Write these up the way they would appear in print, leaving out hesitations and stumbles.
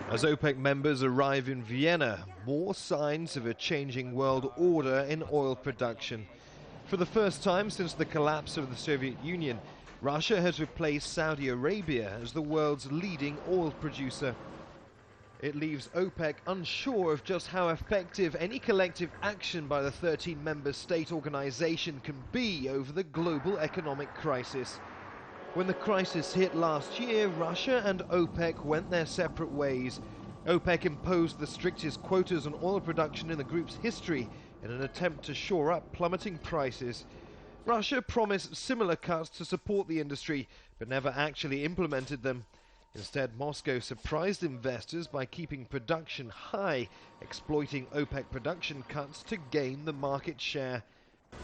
As OPEC members arrive in Vienna, more signs of a changing world order in oil production. For the first time since the collapse of the Soviet Union, Russia has replaced Saudi Arabia as the world's leading oil producer. It leaves OPEC unsure of just how effective any collective action by the 13-member state organization can be over the global economic crisis. When the crisis hit last year, Russia and OPEC went their separate ways. OPEC imposed the strictest quotas on oil production in the group's history in an attempt to shore up plummeting prices. Russia promised similar cuts to support the industry, but never actually implemented them. Instead, Moscow surprised investors by keeping production high, exploiting OPEC production cuts to gain the market share.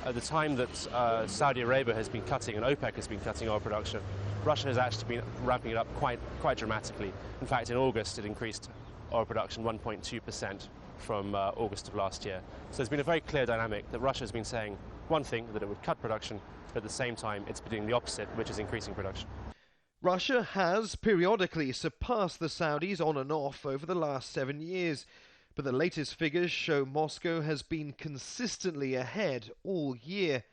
At the time that Saudi Arabia has been cutting and OPEC has been cutting oil production, Russia has actually been ramping it up quite dramatically. In fact, in August it increased oil production 1.2% from August of last year. So there's been a very clear dynamic that Russia has been saying one thing, that it would cut production, but at the same time it's been doing the opposite, which is increasing production. Russia has periodically surpassed the Saudis on and off over the last 7 years. But the latest figures show Moscow has been consistently ahead all year.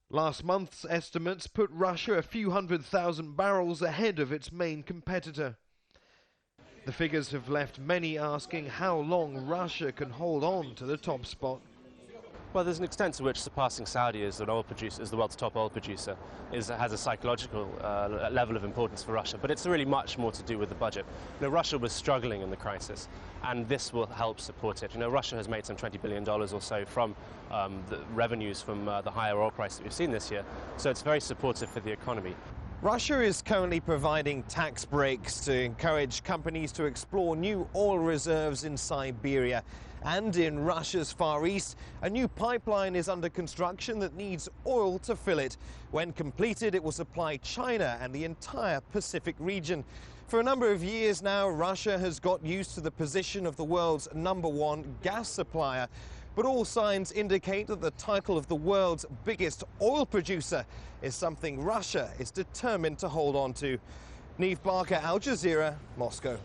Last month's estimates put Russia a few 100,000 barrels ahead of its main competitor. The figures have left many asking how long Russia can hold on to the top spot. Well, there's an extent to which surpassing Saudi as an oil producer, as the world's top oil producer, has a psychological level of importance for Russia. But it's really much more to do with the budget. You know, Russia was struggling in the crisis, and this will help support it. You know, Russia has made some $20 billion or so from the revenues from the higher oil price that we've seen this year. So it's very supportive for the economy. Russia is currently providing tax breaks to encourage companies to explore new oil reserves in Siberia. And in Russia's Far East, a new pipeline is under construction that needs oil to fill it. When completed, it will supply China and the entire Pacific region. For a number of years now, Russia has got used to the position of the world's #1 gas supplier. But all signs indicate that the title of the world's biggest oil producer is something Russia is determined to hold on to. Neave Barker, Al Jazeera, Moscow.